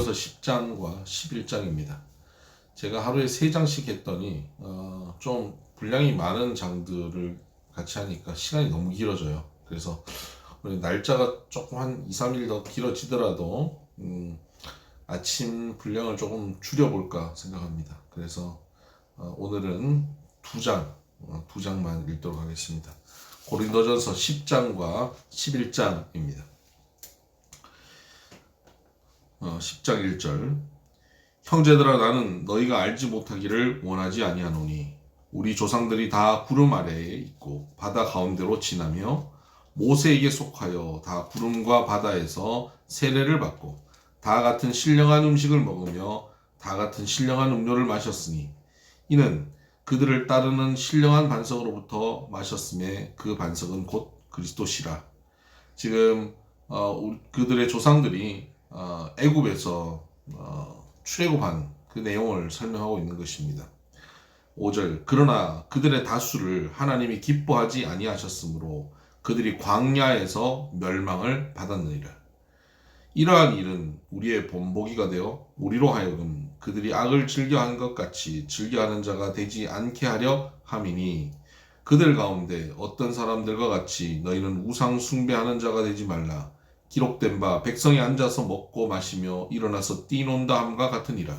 고린도전서 10장과 11장입니다. 제가 하루에 3장씩 했더니 좀 분량이 많은 장들을 같이 하니까 시간이 너무 길어져요. 그래서 날짜가 조금 한 2, 3일 더 길어지더라도 아침 분량을 조금 줄여볼까 생각합니다. 그래서 오늘은 두 장만 읽도록 하겠습니다. 고린도전서 10장과 11장입니다. 10장 1절 형제들아 나는 너희가 알지 못하기를 원하지 아니하노니 우리 조상들이 다 구름 아래에 있고 바다 가운데로 지나며 모세에게 속하여 다 구름과 바다에서 세례를 받고 다 같은 신령한 음식을 먹으며 다 같은 신령한 음료를 마셨으니 이는 그들을 따르는 신령한 반석으로부터 마셨음에 그 반석은 곧 그리스도시라. 지금 그들의 조상들이 애굽에서 출애굽한 그 내용을 설명하고 있는 것입니다. 5절 그러나 그들의 다수를 하나님이 기뻐하지 아니하셨으므로 그들이 광야에서 멸망을 받았느니라. 이러한 일은 우리의 본보기가 되어 우리로 하여금 그들이 악을 즐겨한 것 같이 즐겨하는 자가 되지 않게 하려 함이니 그들 가운데 어떤 사람들과 같이 너희는 우상 숭배하는 자가 되지 말라. 기록된 바 백성이 앉아서 먹고 마시며 일어나서 뛰논다 함과 같으니라.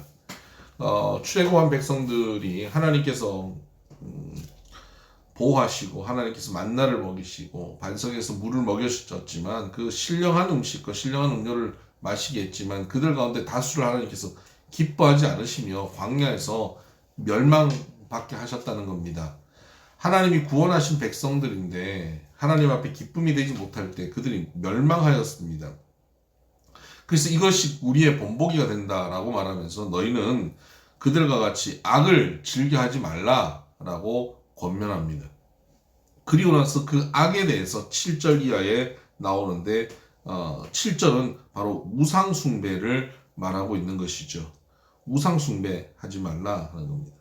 출애굽한 백성들이 하나님께서 보호하시고 하나님께서 만나를 먹이시고 반석에서 물을 먹여주셨지만 그 신령한 음식과 신령한 음료를 마시게 했지만 그들 가운데 다수를 하나님께서 기뻐하지 않으시며 광야에서 멸망받게 하셨다는 겁니다. 하나님이 구원하신 백성들인데 하나님 앞에 기쁨이 되지 못할 때 그들이 멸망하였습니다. 그래서 이것이 우리의 본보기가 된다라고 말하면서 너희는 그들과 같이 악을 즐겨하지 말라라고 권면합니다. 그리고 나서 그 악에 대해서 7절 이하에 나오는데 7절은 바로 우상숭배를 말하고 있는 것이죠. 우상숭배하지 말라 하는 겁니다.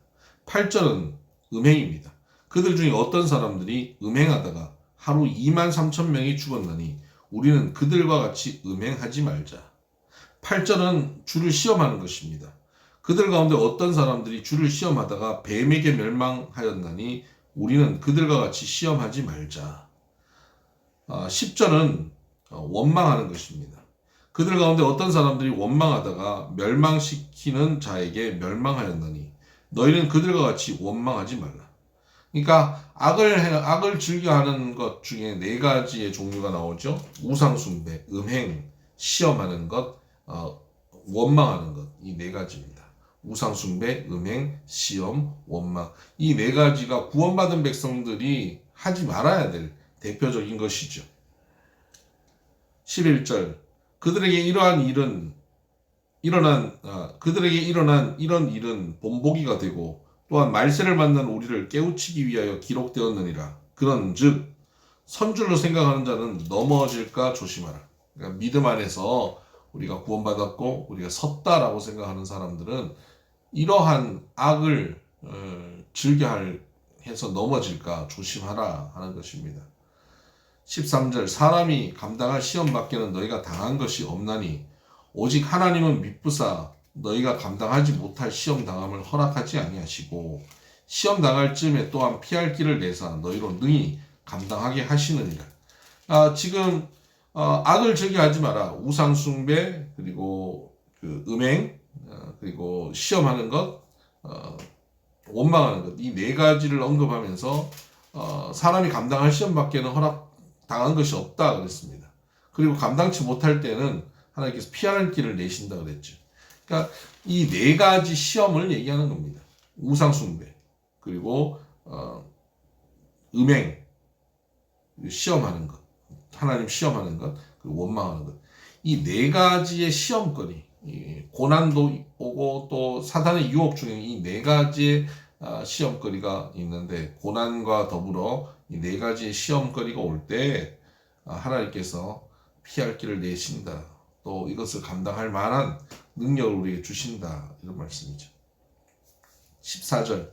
8절은 음행입니다. 그들 중에 어떤 사람들이 음행하다가 하루 23,000명이 죽었나니 우리는 그들과 같이 음행하지 말자. 8절은 주를 시험하는 것입니다. 그들 가운데 어떤 사람들이 주를 시험하다가 뱀에게 멸망하였나니 우리는 그들과 같이 시험하지 말자. 10절은 원망하는 것입니다. 그들 가운데 어떤 사람들이 원망하다가 멸망시키는 자에게 멸망하였나니 너희는 그들과 같이 원망하지 말라. 그러니까 악을 즐겨하는 것 중에 4가지의 종류가 나오죠. 우상숭배, 음행, 시험하는 것, 원망하는 것. 이 4가지입니다. 우상숭배, 음행, 시험, 원망. 이 4가지가 구원받은 백성들이 하지 말아야 될 대표적인 것이죠. 11절 그들에게 일어난 이런 일은 본보기가 되고 또한 말세를 만난 우리를 깨우치기 위하여 기록되었느니라. 그런즉 선줄로 생각하는 자는 넘어질까 조심하라. 그러니까 믿음 안에서 우리가 구원받았고 우리가 섰다라고 생각하는 사람들은 이러한 악을 즐겨해서 넘어질까 조심하라 하는 것입니다. 13절 사람이 감당할 시험 밖에는 너희가 당한 것이 없나니 오직 하나님은 미쁘사 너희가 감당하지 못할 시험 당함을 허락하지 아니하시고 시험 당할 쯤에 또한 피할 길을 내사 너희로 능히 감당하게 하시느니라. 지금 악을 즐겨하지 마라. 우상 숭배 그리고 그 음행 그리고 시험하는 것 원망하는 것 이 4가지를 언급하면서 사람이 감당할 시험밖에는 허락 당한 것이 없다 그랬습니다. 그리고 감당치 못할 때는 하나님께서 피하는 길을 내신다 그랬죠. 그러니까 이 4가지 시험을 얘기하는 겁니다. 우상 숭배 그리고 음행 시험하는 것 하나님 시험하는 것 그리고 원망하는 것 이 4가지의 시험거리 고난도 오고 또 사단의 유혹 중에 이 4가지의 시험거리가 있는데 고난과 더불어 이 4가지의 시험거리가 올 때 하나님께서 피할 길을 내신다. 또 이것을 감당할 만한 능력을 우리에게 주신다. 이런 말씀이죠. 14절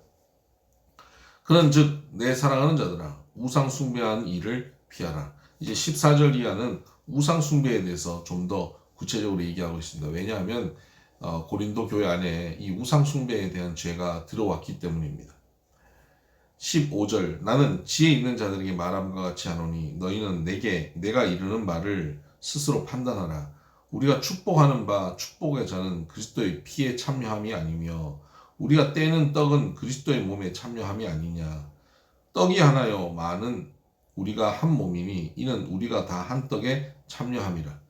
그런즉 내 사랑하는 자들아 우상 숭배하는 일을 피하라. 이제 14절 이하는 우상 숭배에 대해서 좀 더 구체적으로 얘기하고 있습니다. 왜냐하면 고린도 교회 안에 이 우상 숭배에 대한 죄가 들어왔기 때문입니다. 15절 나는 지혜 있는 자들에게 말함과 같이 하노니 너희는 내가 이르는 말을 스스로 판단하라. 우리가 축복하는 바 축복의 자는 그리스도의 피에 참여함이 아니며 우리가 떼는 떡은 그리스도의 몸에 참여함이 아니냐. 떡이 하나요 많은 우리가 한 몸이니 이는 우리가 다 한 떡에 참여함이라.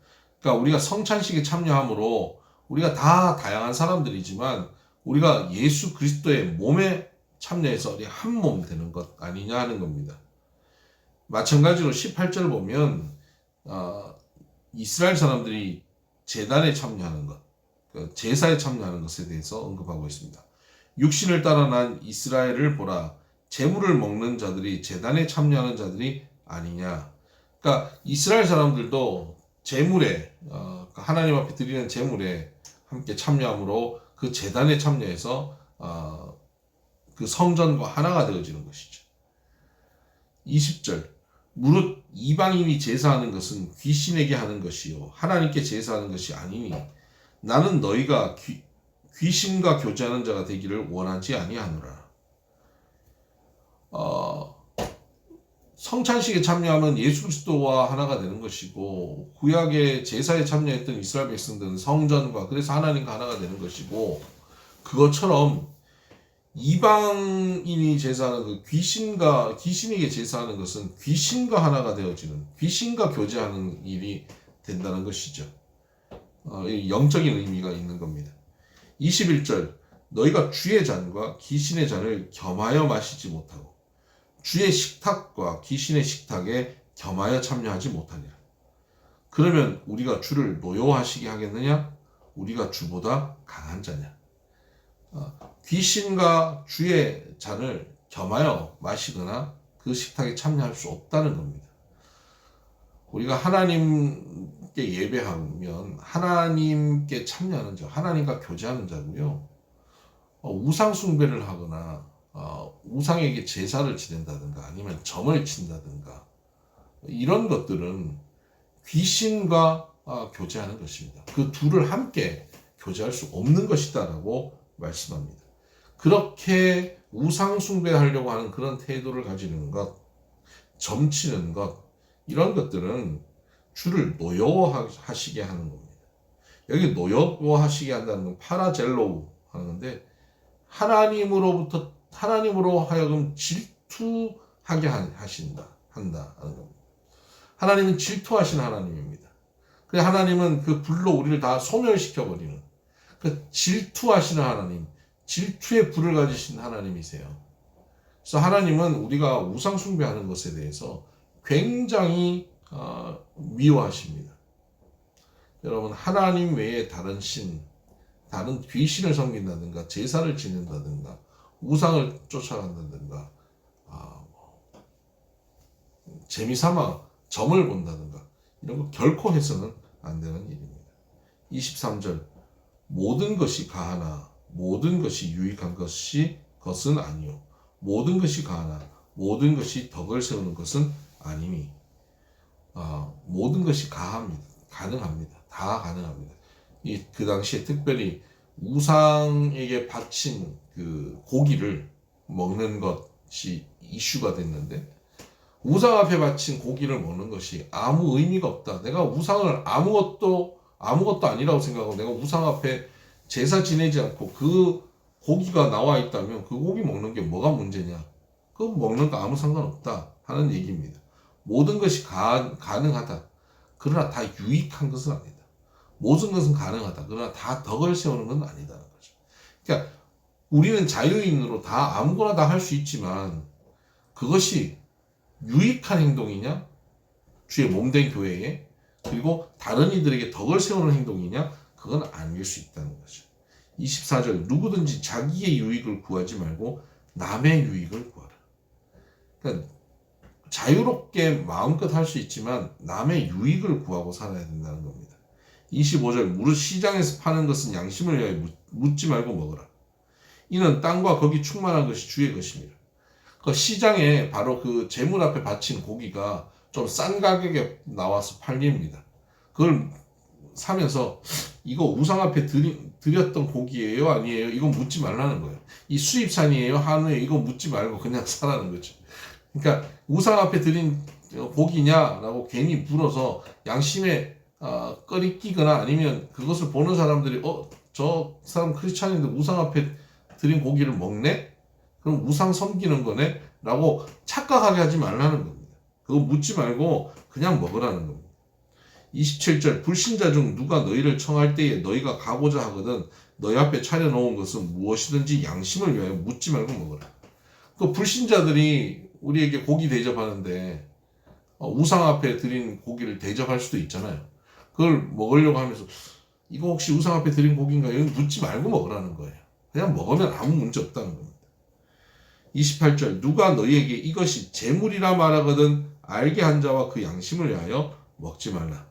그러니까 우리가 성찬식에 참여함으로 우리가 다 다양한 사람들이지만 우리가 예수 그리스도의 몸에 참여해서 우리 한 몸 되는 것 아니냐 하는 겁니다. 마찬가지로 18절 보면 이스라엘 사람들이 제단에 참여하는 것, 제사에 참여하는 것에 대해서 언급하고 있습니다. 육신을 따라 난 이스라엘을 보라. 제물을 먹는 자들이 제단에 참여하는 자들이 아니냐. 그러니까 이스라엘 사람들도 제물에 하나님 앞에 드리는 제물에 함께 참여함으로 그 제단에 참여해서 그 성전과 하나가 되어지는 것이죠. 20절 무릇 이방인이 제사하는 것은 귀신에게 하는 것이요 하나님께 제사하는 것이 아니니 나는 너희가 귀신과 교제하는 자가 되기를 원하지 아니하노라. 성찬식에 참여하면 예수 그리스도와 하나가 되는 것이고 구약의 제사에 참여했던 이스라엘 백성들은 성전과 그래서 하나님과 하나가 되는 것이고 그것처럼 이방인이 제사하는 그 귀신에게 제사하는 것은 귀신과 하나가 되어지는 귀신과 교제하는 일이 된다는 것이죠. 영적인 의미가 있는 겁니다. 21절 너희가 주의 잔과 귀신의 잔을 겸하여 마시지 못하고 주의 식탁과 귀신의 식탁에 겸하여 참여하지 못하니라. 그러면 우리가 주를 노여워하시게 하겠느냐? 우리가 주보다 강한 자냐? 귀신과 주의 잔을 겸하여 마시거나 그 식탁에 참여할 수 없다는 겁니다. 우리가 하나님께 예배하면 하나님께 참여하는 자, 하나님과 교제하는 자고요. 우상 숭배를 하거나 우상에게 제사를 지낸다든가 아니면 점을 친다든가 이런 것들은 귀신과 교제하는 것입니다. 그 둘을 함께 교제할 수 없는 것이다라고 말씀합니다. 그렇게 우상 숭배하려고 하는 그런 태도를 가지는 것, 점치는 것 이런 것들은 주를 노여워하시게 하는 겁니다. 여기 노여워하시게 한다는 건 파라젤로우 하는데 하나님으로 하여금 질투하게 한다 하는 겁니다. 하나님은 질투하시는 하나님입니다. 그래서 하나님은 그 불로 우리를 다 소멸시켜버리는 그 질투하시는 하나님, 질투의 불을 가지신 하나님이세요. 그래서 하나님은 우리가 우상 숭배하는 것에 대해서 굉장히 미워하십니다. 여러분 하나님 외에 다른 귀신을 섬긴다든가 제사를 지낸다든가 우상을 쫓아간다든가 재미삼아 점을 본다든가 이런 거 결코 해서는 안 되는 일입니다. 23절 모든 것이 가하나 모든 것이 유익한 것은 아니요 모든 것이 가하나 모든 것이 덕을 세우는 것은 아니니 모든 것이 가능합니다. 다 가능합니다. 그 당시에 특별히 우상에게 바친 그 고기를 먹는 것이 이슈가 됐는데 우상 앞에 바친 고기를 먹는 것이 아무 의미가 없다. 내가 우상을 아무것도 아니라고 생각하고 내가 우상 앞에 제사 지내지 않고 그 고기가 나와 있다면 그 고기 먹는 게 뭐가 문제냐? 그거 먹는 거 아무 상관없다 하는 얘기입니다. 모든 것이 가능하다. 그러나 다 유익한 것은 아니다. 모든 것은 가능하다. 그러나 다 덕을 세우는 건 아니다는 거죠. 그러니까 우리는 자유인으로 다 아무거나 다 할 수 있지만 그것이 유익한 행동이냐? 주의 몸된 교회에 그리고 다른 이들에게 덕을 세우는 행동이냐? 그건 아닐 수 있다는 거죠. 24절 누구든지 자기의 유익을 구하지 말고 남의 유익을 구하라. 그러니까 자유롭게 마음껏 할 수 있지만 남의 유익을 구하고 살아야 된다는 겁니다. 25절 무릇 시장에서 파는 것은 양심을 위하여 묻지 말고 먹으라. 이는 땅과 거기 충만한 것이 주의 것입니다. 그 시장에 바로 그 제물 앞에 바친 고기가 좀 싼 가격에 나와서 팔립니다. 그걸 사면서 이거 우상 앞에 드렸던 고기예요? 아니에요? 이건 묻지 말라는 거예요. 이 수입산이에요? 한우예요? 이거 묻지 말고 그냥 사라는 거죠. 그러니까 우상 앞에 드린 고기냐라고 괜히 물어서 양심에 꺼리끼거나 아니면 그것을 보는 사람들이 저 사람 크리스찬인데 우상 앞에 드린 고기를 먹네? 그럼 우상 섬기는 거네? 라고 착각하게 하지 말라는 겁니다. 그거 묻지 말고 그냥 먹으라는 겁니다. 27절 불신자 중 누가 너희를 청할 때에 너희가 가고자 하거든 너희 앞에 차려놓은 것은 무엇이든지 양심을 위하여 묻지 말고 먹으라. 그 불신자들이 우리에게 고기 대접하는데 우상 앞에 드린 고기를 대접할 수도 있잖아요. 그걸 먹으려고 하면서 이거 혹시 우상 앞에 드린 고기인가요? 묻지 말고 먹으라는 거예요. 그냥 먹으면 아무 문제 없다는 겁니다. 28절 누가 너희에게 이것이 재물이라 말하거든 알게 한 자와 그 양심을 위하여 먹지 말라.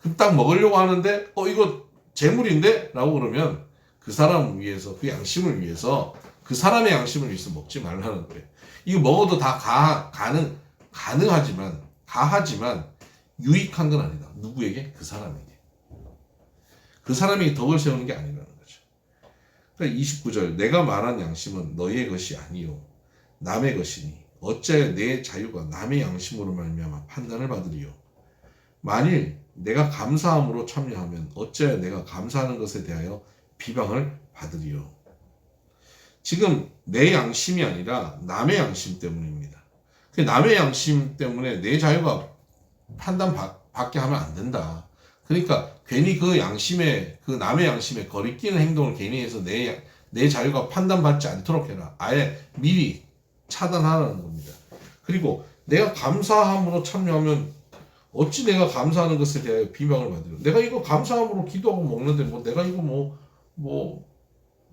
그럼 딱 먹으려고 하는데 이거 재물인데? 라고 그러면 그 사람을 위해서 그 양심을 위해서 그 사람의 양심을 위해서 먹지 말라는 거예요. 이거 먹어도 다 가하지만 유익한 건 아니다. 누구에게? 그 사람에게. 그 사람이 덕을 세우는 게 아니라는 거죠. 그러니까 29절 내가 말한 양심은 너희의 것이 아니요 남의 것이니 어째 내 자유가 남의 양심으로 말미암아 판단을 받으리요. 만일 내가 감사함으로 참여하면 어째 내가 감사하는 것에 대하여 비방을 받으리요. 지금 내 양심이 아니라 남의 양심 때문입니다. 남의 양심 때문에 내 자유가 판단받게 하면 안 된다. 그러니까 괜히 그 양심에 그 남의 양심에 거리끼는 행동을 괜히 해서 내 자유가 판단받지 않도록 해라. 아예 미리 차단하라는 겁니다. 그리고 내가 감사함으로 참여하면 어찌 내가 감사하는 것에 대하여 비방을 받으려. 내가 이거 감사함으로 기도하고 먹는데 내가 이거 뭐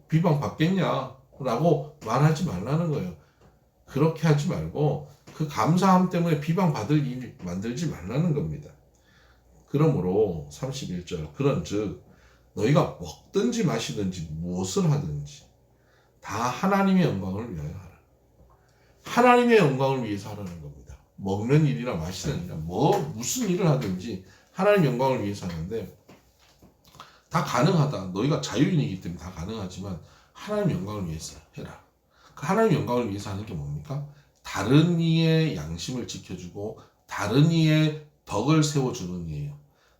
비방 받겠냐라고 말하지 말라는 거예요. 그렇게 하지 말고 그 감사함 때문에 비방 받을 일 만들지 말라는 겁니다. 그러므로 31절 그런즉 너희가 먹든지 마시든지 무엇을 하든지 다 하나님의 영광을 위하여 하라. 하나님의 영광을 위해서 하라는 겁니다. 먹는 일이나 마시는 일이나 무슨 일을 하든지 하나님 영광을 위해서 하는데 다 가능하다. 너희가 자유인이기 때문에 다 가능하지만 하나님 영광을 위해서 해라. 그 하나님 영광을 위해서 하는 게 뭡니까? 다른 이의 양심을 지켜주고 다른 이의 덕을 세워주는 일이에요.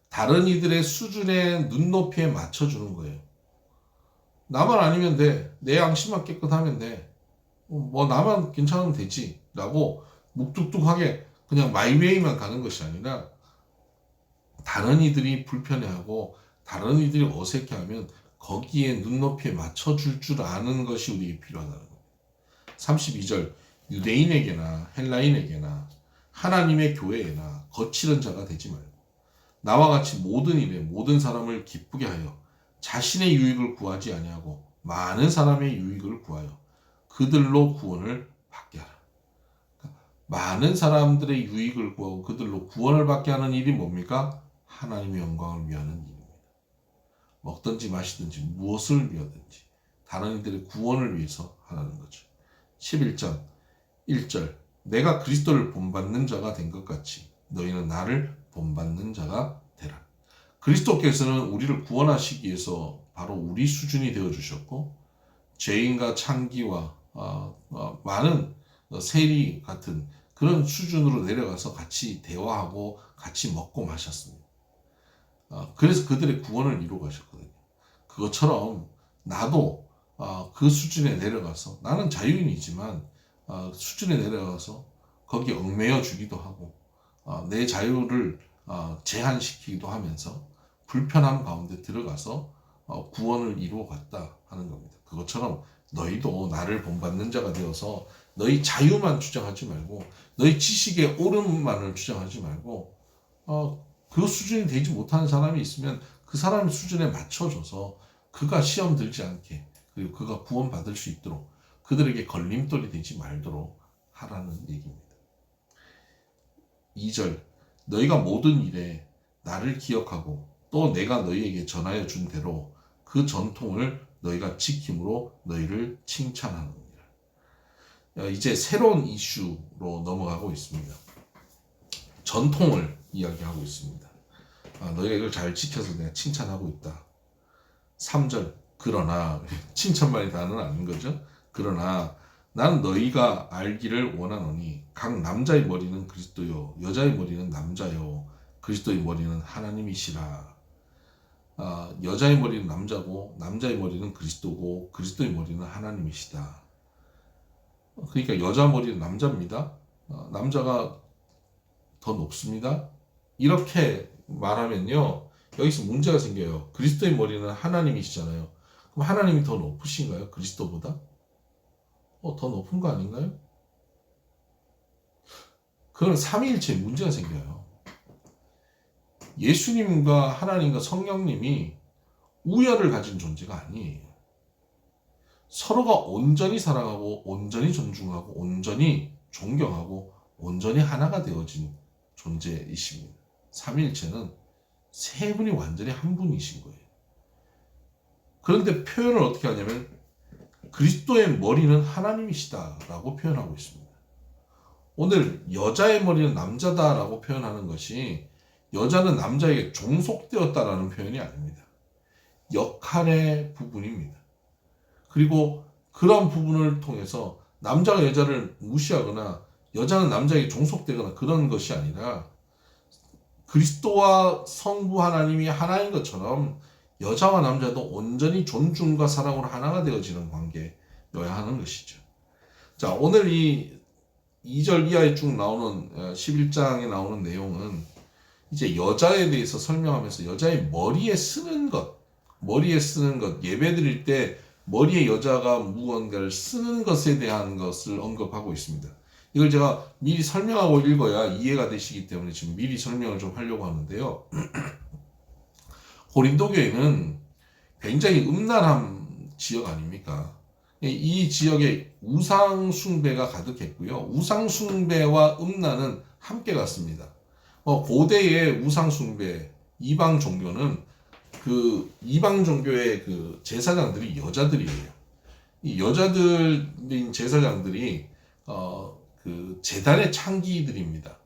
다른 이들의 수준에 눈높이에 맞춰주는 거예요. 나만 아니면 돼. 내 양심만 깨끗하면 돼. 나만 괜찮으면 되지. 라고 묵뚝뚝하게 그냥 마이웨이만 가는 것이 아니라 다른 이들이 불편해하고 다른 이들이 어색해하면 거기에 눈높이에 맞춰줄 줄 아는 것이 우리에게 필요하다는 겁니다. 32절 유대인에게나 헬라인에게나 하나님의 교회에나 거칠은 자가 되지 말고 나와 같이 모든 일에 모든 사람을 기쁘게 하여 자신의 유익을 구하지 아니하고 많은 사람의 유익을 구하여 그들로 구원을 받게 하라. 그러니까 많은 사람들의 유익을 구하고 그들로 구원을 받게 하는 일이 뭡니까? 하나님의 영광을 위하는 일입니다. 먹든지 마시든지 무엇을 위하든지 다른 이들의 구원을 위해서 하라는 거죠. 11장 1절 내가 그리스도를 본받는 자가 된 것 같이 너희는 나를 본받는 자가 되라. 그리스도께서는 우리를 구원하시기 위해서 바로 우리 수준이 되어주셨고 죄인과 창기와 많은 세리 같은 그런 수준으로 내려가서 같이 대화하고 같이 먹고 마셨습니다. 그래서 그들의 구원을 이루어 가셨거든요. 그것처럼 나도 그 수준에 내려가서 나는 자유인이지만 수준에 내려가서 거기 얽매여 주기도 하고 내 자유를 제한시키기도 하면서 불편함 가운데 들어가서 구원을 이루어 갔다 하는 겁니다. 그것처럼 너희도 나를 본받는 자가 되어서 너희 자유만 주장하지 말고 너희 지식의 옳음만을 주장하지 말고 그 수준이 되지 못하는 사람이 있으면 그 사람 수준에 맞춰줘서 그가 시험 들지 않게 그리고 그가 구원받을 수 있도록 그들에게 걸림돌이 되지 말도록 하라는 얘기입니다. 2절 너희가 모든 일에 나를 기억하고 또 내가 너희에게 전하여 준 대로 그 전통을 너희가 지킴으로 너희를 칭찬하느니라. 이제 새로운 이슈로 넘어가고 있습니다. 전통을 이야기하고 있습니다. 너희가 이걸 잘 지켜서 내가 칭찬하고 있다. 3절 그러나 칭찬만이 다는 아닌 거죠. 그러나 나는 너희가 알기를 원하노니 각 남자의 머리는 그리스도요 여자의 머리는 남자요 그리스도의 머리는 하나님이시라. 여자의 머리는 남자고 남자의 머리는 그리스도고 그리스도의 머리는 하나님이시다. 그러니까 여자 머리는 남자입니다. 남자가 더 높습니다. 이렇게 말하면요 여기서 문제가 생겨요. 그리스도의 머리는 하나님이시잖아요. 그럼 하나님이 더 높으신가요? 그리스도보다? 더 높은 거 아닌가요? 그건 삼위일체에 문제가 생겨요. 예수님과 하나님과 성령님이 우열을 가진 존재가 아니에요. 서로가 온전히 사랑하고 온전히 존중하고 온전히 존경하고 온전히 하나가 되어진 존재이십니다. 삼위일체는 세 분이 완전히 한 분이신 거예요. 그런데 표현을 어떻게 하냐면 그리스도의 머리는 하나님이시다라고 표현하고 있습니다. 오늘 여자의 머리는 남자다라고 표현하는 것이 여자는 남자에게 종속되었다라는 표현이 아닙니다. 역할의 부분입니다. 그리고 그런 부분을 통해서 남자가 여자를 무시하거나 여자는 남자에게 종속되거나 그런 것이 아니라 그리스도와 성부 하나님이 하나인 것처럼 여자와 남자도 온전히 존중과 사랑으로 하나가 되어지는 관계여야 하는 것이죠. 자, 오늘 이 2절 이하에 쭉 나오는 11장에 나오는 내용은 이제 여자에 대해서 설명하면서 여자의 머리에 쓰는 것, 예배 드릴 때 머리에 여자가 무언가를 쓰는 것에 대한 것을 언급하고 있습니다. 이걸 제가 미리 설명하고 읽어야 이해가 되시기 때문에 지금 미리 설명을 좀 하려고 하는데요. 고린도 교회는 굉장히 음란한 지역 아닙니까? 이 지역에 우상 숭배가 가득했고요. 우상 숭배와 음란은 함께 갔습니다. 고대의 우상 숭배, 이방 종교는 그 이방 종교의 그 제사장들이 여자들이에요. 이 여자들인 제사장들이 그 제단의 창기들입니다.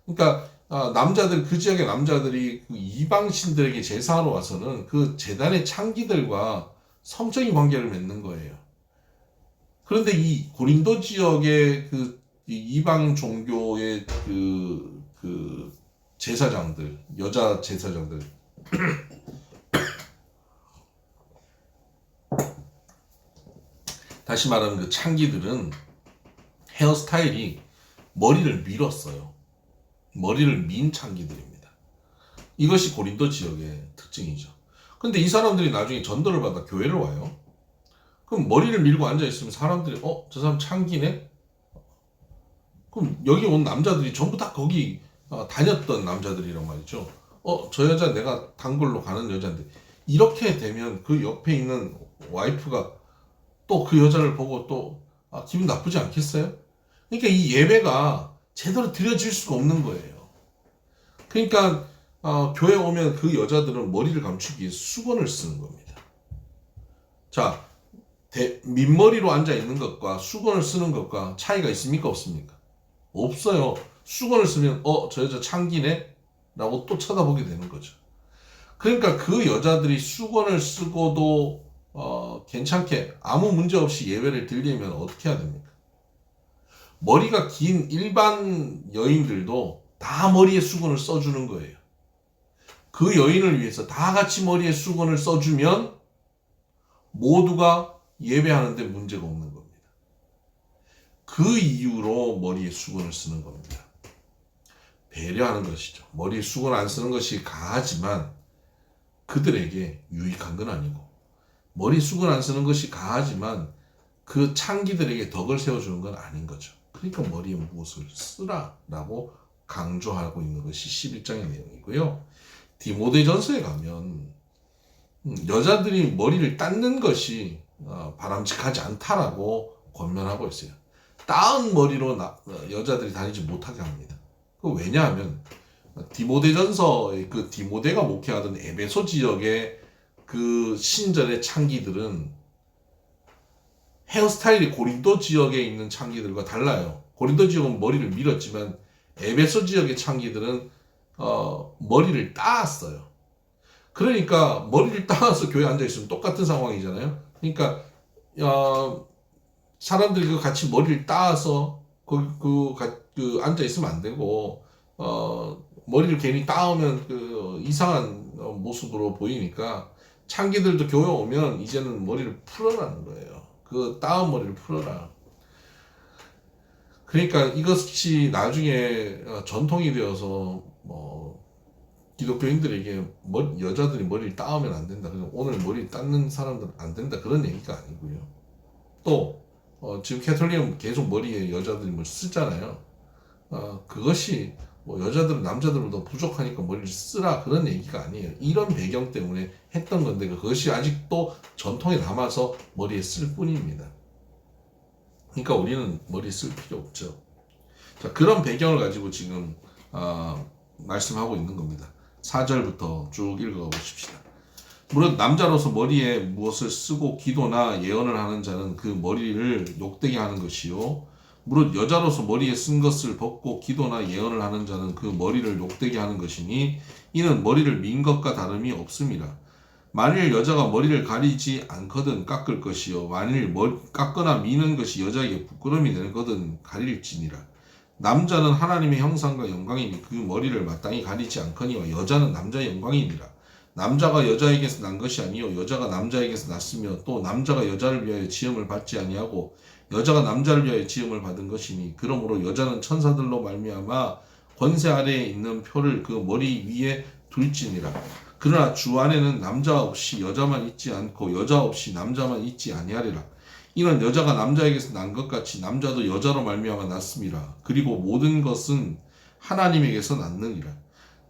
그러니까 남자들 그 지역의 남자들이 그 이방 신들에게 제사하러 와서는 그 제단의 창기들과 성적인 관계를 맺는 거예요. 그런데 이 고린도 지역의 그 이방 종교의 그 제사장들, 여자 제사장들 다시 말하면 그 창기들은 헤어스타일이 머리를 밀었어요. 머리를 민 창기들입니다. 이것이 고린도 지역의 특징이죠. 근데 이 사람들이 나중에 전도를 받아 교회를 와요. 그럼 머리를 밀고 앉아있으면 사람들이 저 사람 창기네? 그럼 여기 온 남자들이 전부 다 거기 다녔던 남자들이란 말이죠. 저 여자 내가 단골로 가는 여자인데 이렇게 되면 그 옆에 있는 와이프가 또 그 여자를 보고 또 기분 나쁘지 않겠어요? 그러니까 이 예배가 제대로 드려질 수가 없는 거예요. 그러니까 교회 오면 그 여자들은 머리를 감추기 위해 수건을 쓰는 겁니다. 자, 민머리로 앉아 있는 것과 수건을 쓰는 것과 차이가 있습니까? 없습니까? 없어요. 수건을 쓰면 저 여자 창기네? 라고 또 쳐다보게 되는 거죠. 그러니까 그 여자들이 수건을 쓰고도 괜찮게 아무 문제 없이 예배를 드리려면 어떻게 해야 됩니까? 머리가 긴 일반 여인들도 다 머리에 수건을 써주는 거예요. 그 여인을 위해서 다 같이 머리에 수건을 써주면 모두가 예배하는데 문제가 없는 겁니다. 그 이유로 머리에 수건을 쓰는 겁니다. 배려하는 것이죠. 머리에 수건 안 쓰는 것이 가하지만 그들에게 유익한 건 아니고, 머리 수건 안 쓰는 것이 가하지만 그 창기들에게 덕을 세워주는 건 아닌 거죠. 그러니까 머리에 무엇을 쓰라라고 강조하고 있는 것이 11장의 내용이고요. 디모데전서에 가면 여자들이 머리를 닦는 것이 바람직하지 않다라고 권면하고 있어요. 따은 머리로 여자들이 다니지 못하게 합니다. 왜냐하면 디모데전서의 그 디모데가 목회하던 에베소 지역의 그 신전의 창기들은 헤어스타일이 고린도 지역에 있는 창기들과 달라요. 고린도 지역은 머리를 밀었지만 에베소 지역의 창기들은 머리를 따았어요. 그러니까 머리를 따서 교회에 앉아 있으면 똑같은 상황이잖아요. 그러니까 사람들이 그 같이 머리를 따서 앉아 있으면 안 되고 머리를 괜히 따오면 그 이상한 모습으로 보이니까 창기들도 교회 오면 이제는 머리를 풀어라는 거예요. 그 따은 머리를 풀어라. 그러니까 이것이 나중에 전통이 되어서 기독교인들에게 여자들이 머리를 따으면 안 된다. 그냥 오늘 머리 닦는 사람들은 안 된다. 그런 얘기가 아니고요. 또 지금 캐톨릭은 계속 머리에 여자들이 뭘 쓰잖아요. 그것이 여자들은 남자들보다 부족하니까 머리를 쓰라 그런 얘기가 아니에요. 이런 배경 때문에 했던 건데 그것이 아직도 전통에 남아서 머리에 쓸 뿐입니다. 그러니까 우리는 머리 쓸 필요 없죠. 자, 그런 배경을 가지고 지금 말씀하고 있는 겁니다. 4절부터 쭉 읽어가 보십시다. 물론 남자로서 머리에 무엇을 쓰고 기도나 예언을 하는 자는 그 머리를 욕되게 하는 것이요. 무릇 여자로서 머리에 쓴 것을 벗고 기도나 예언을 하는 자는 그 머리를 욕되게 하는 것이니 이는 머리를 민 것과 다름이 없음이라. 만일 여자가 머리를 가리지 않거든 깎을 것이요 만일 깎거나 미는 것이 여자에게 부끄러움이 되거든 가릴지니라. 남자는 하나님의 형상과 영광이니 그 머리를 마땅히 가리지 않거니와 여자는 남자의 영광이니라. 남자가 여자에게서 난 것이 아니요 여자가 남자에게서 났으며 또 남자가 여자를 위하여 지음을 받지 아니하고 여자가 남자를 위하여 지음을 받은 것이니 그러므로 여자는 천사들로 말미암아 권세 아래에 있는 표를 그 머리 위에 둘지니라. 그러나 주 안에는 남자 없이 여자만 있지 않고 여자 없이 남자만 있지 아니하리라. 이는 여자가 남자에게서 난 것 같이 남자도 여자로 말미암아 났음이라. 그리고 모든 것은 하나님에게서 났느니라.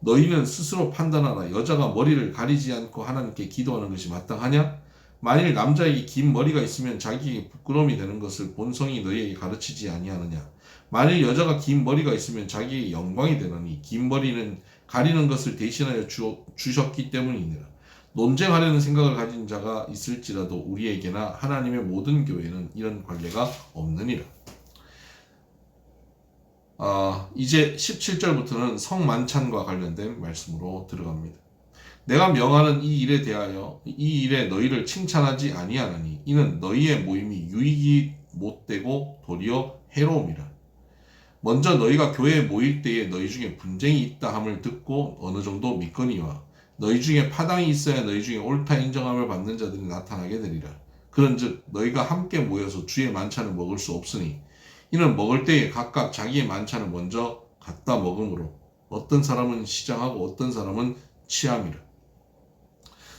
너희는 스스로 판단하라. 여자가 머리를 가리지 않고 하나님께 기도하는 것이 마땅하냐? 만일 남자에게 긴 머리가 있으면 자기에게 부끄러움이 되는 것을 본성이 너희에게 가르치지 아니하느냐? 만일 여자가 긴 머리가 있으면 자기에게 영광이 되느니 긴 머리는 가리는 것을 대신하여 주셨기 때문이니라. 논쟁하려는 생각을 가진 자가 있을지라도 우리에게나 하나님의 모든 교회는 이런 관례가 없느니라. 이제 17절부터는 성만찬과 관련된 말씀으로 들어갑니다. 내가 명하는 이 일에 대하여 이 일에 너희를 칭찬하지 아니하나니 이는 너희의 모임이 유익이 못되고 도리어 해로움이라. 먼저 너희가 교회에 모일 때에 너희 중에 분쟁이 있다 함을 듣고 어느 정도 믿거니와 너희 중에 파당이 있어야 너희 중에 옳다 인정함을 받는 자들이 나타나게 되리라. 그런즉 너희가 함께 모여서 주의 만찬을 먹을 수 없으니 이는 먹을 때에 각각 자기의 만찬을 먼저 갖다 먹으므로 어떤 사람은 시장하고 어떤 사람은 취함이라.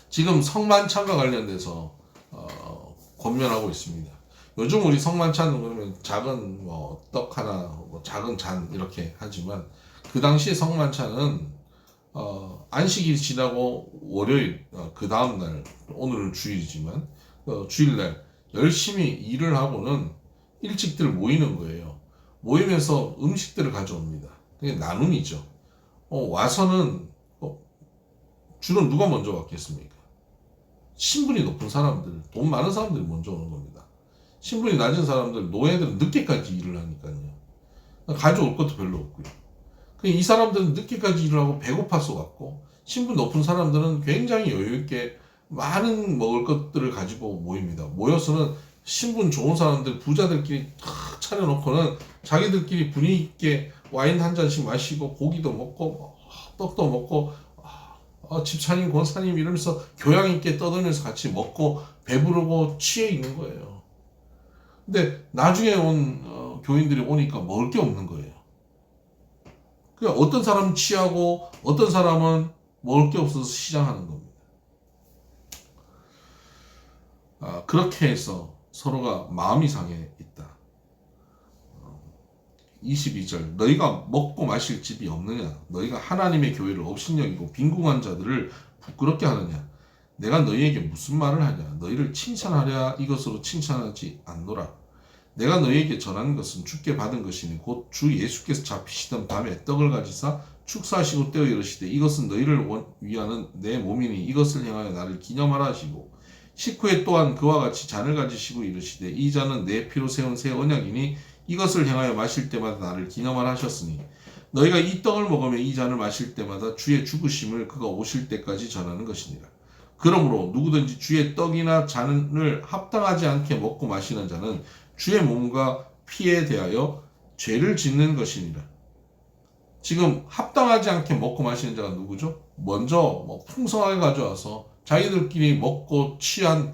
지금 성만찬과 관련돼서 권면하고 있습니다. 요즘 우리 성만찬은 그러면 작은 떡 하나, 작은 잔 이렇게 하지만 그 당시 성만찬은 안식일 지나고 월요일 그 다음 날 오늘은 주일이지만 주일날 열심히 일을 하고는 일찍들 모이는 거예요. 모이면서 음식들을 가져옵니다. 그게 나눔이죠. 와서는 주는 누가 먼저 왔겠습니까? 신분이 높은 사람들, 돈 많은 사람들이 먼저 오는 겁니다. 신분이 낮은 사람들, 노예들은 늦게까지 일을 하니까요. 가져올 것도 별로 없고요. 이 사람들은 늦게까지 일을 하고 배고파서 왔고, 신분 높은 사람들은 굉장히 여유있게 많은 먹을 것들을 가지고 모입니다. 모여서는 신분 좋은 사람들, 부자들끼리 탁 차려놓고는 자기들끼리 분위기 있게 와인 한 잔씩 마시고 고기도 먹고 떡도 먹고 집사님, 권사님 이러면서 교양 있게 떠들면서 같이 먹고 배부르고 취해 있는 거예요. 근데 나중에 온 교인들이 오니까 먹을 게 없는 거예요. 그러니까 어떤 사람은 취하고 어떤 사람은 먹을 게 없어서 시장하는 겁니다. 그렇게 해서 서로가 마음이 상해 있다. 22절 너희가 먹고 마실 집이 없느냐? 너희가 하나님의 교회를 업신여기고 빈궁한 자들을 부끄럽게 하느냐? 내가 너희에게 무슨 말을 하냐? 너희를 칭찬하랴 이것으로 칭찬하지 않노라. 내가 너희에게 전하는 것은 주께 받은 것이니 곧 주 예수께서 잡히시던 밤에 떡을 가지사 축사하시고 떼어 이르시되 이것은 너희를 위하는 내 몸이니 이것을 행하여 나를 기념하라 하시고 식후에 또한 그와 같이 잔을 가지시고 이르시되 이 잔은 내 피로 세운 새 언약이니 이것을 행하여 마실 때마다 나를 기념하라 하셨으니 너희가 이 떡을 먹으며 이 잔을 마실 때마다 주의 죽으심을 그가 오실 때까지 전하는 것이니라. 그러므로 누구든지 주의 떡이나 잔을 합당하지 않게 먹고 마시는 자는 주의 몸과 피에 대하여 죄를 짓는 것이니라. 지금 합당하지 않게 먹고 마시는 자가 누구죠? 먼저 뭐 풍성하게 가져와서 자기들끼리 먹고 취한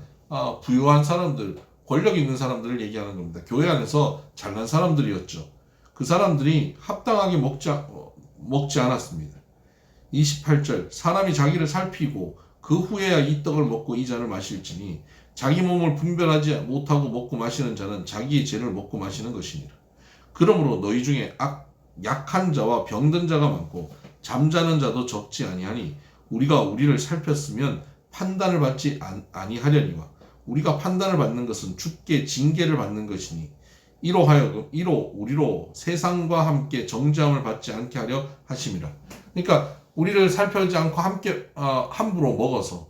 부유한 사람들, 권력 있는 사람들을 얘기하는 겁니다. 교회 안에서 잘난 사람들이었죠. 그 사람들이 합당하게 먹지 않았습니다. 28절 사람이 자기를 살피고 그 후에야 이 떡을 먹고 이 잔을 마실지니 자기 몸을 분별하지 못하고 먹고 마시는 자는 자기의 죄를 먹고 마시는 것이니라. 그러므로 너희 중에 약한 자와 병든 자가 많고 잠자는 자도 적지 아니하니 우리가 우리를 살폈으면 판단을 받지 아니하려니와 우리가 판단을 받는 것은 주께 징계를 받는 것이니 이로 우리로 세상과 함께 정죄함을 받지 않게 하려 하심이라. 그러니까 우리를 살펴지 않고 함께 함부로 먹어서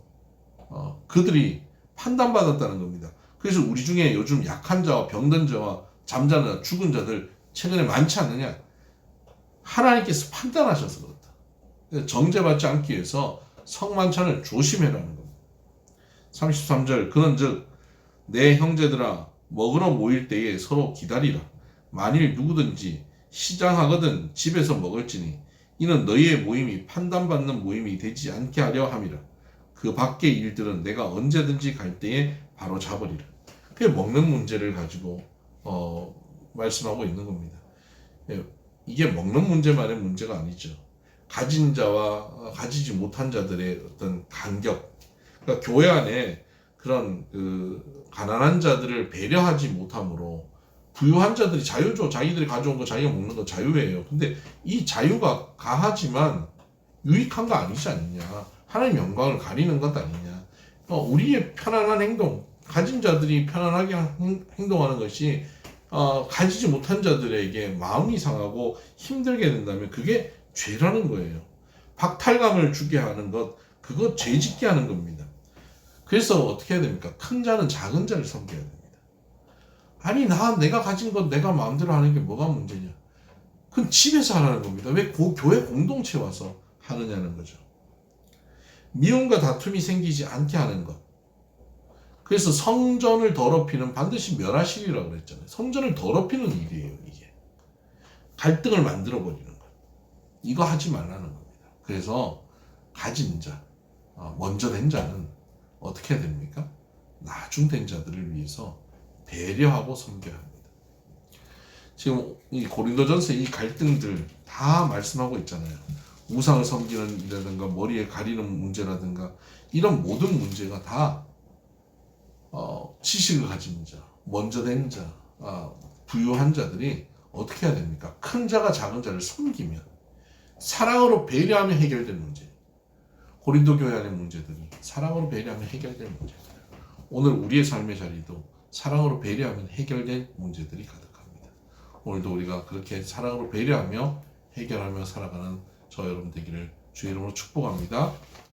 그들이 판단받았다는 겁니다. 그래서 우리 중에 요즘 약한 자와 병든 자와 잠자는 자, 죽은 자들 최근에 많지 않느냐? 하나님께서 판단하셔서 그렇다. 정죄받지 않기 위해서 성만찬을 조심해라는 겁니다. 33절 그런즉 내 형제들아 먹으러 모일 때에 서로 기다리라. 만일 누구든지 시장하거든 집에서 먹을지니 이는 너희의 모임이 판단받는 모임이 되지 않게 하려 함이라. 그 밖의 일들은 내가 언제든지 갈 때에 바로 잡으리라. 그게 먹는 문제를 가지고 말씀하고 있는 겁니다. 이게 먹는 문제만의 문제가 아니죠. 가진 자와 가지지 못한 자들의 어떤 간격. 그러니까 교회 안에 그런 가난한 자들을 배려하지 못함으로 부유한 자들이 자유죠. 자기들이 가져온 거 자기가 먹는 거 자유예요. 근데 이 자유가 가하지만 유익한 거 아니지 않느냐. 하나님 영광을 가리는 것 아니냐. 우리의 편안한 행동, 가진 자들이 편안하게 행동하는 것이 가지지 못한 자들에게 마음이 상하고 힘들게 된다면 그게 죄라는 거예요. 박탈감을 주게 하는 것, 그거 죄 짓게 하는 겁니다. 그래서 어떻게 해야 됩니까? 큰 자는 작은 자를 섬겨야 됩니다. 아니 내가 가진 것 내가 마음대로 하는 게 뭐가 문제냐? 그건 집에서 하라는 겁니다. 왜 교회 공동체 와서 하느냐는 거죠. 미움과 다툼이 생기지 않게 하는 것. 그래서 성전을 더럽히는 반드시 멸하시리라고 그랬잖아요. 성전을 더럽히는 일이에요, 이게. 갈등을 만들어 버리는 것. 이거 하지 말라는 겁니다. 그래서 가진 자, 먼저 된 자는 어떻게 해야 됩니까? 나중된 자들을 위해서 배려하고 섬겨야 합니다. 지금 이 고린도전서 이 갈등들 다 말씀하고 있잖아요. 우상을 섬기는 일이라든가 머리에 가리는 문제라든가 이런 모든 문제가 다 지식을 가진 자, 먼저 된 자, 부유한 자들이 어떻게 해야 됩니까? 큰 자가 작은 자를 섬기면 사랑으로 배려하며 해결될 문제. 고린도 교회 안의 문제들이 사랑으로 배려하며 해결될 문제들. 오늘 우리의 삶의 자리도 사랑으로 배려하면 해결될 문제들이 가득합니다. 오늘도 우리가 그렇게 사랑으로 배려하며 해결하며 살아가는 저 여러분 되기를 주의 이름으로 축복합니다.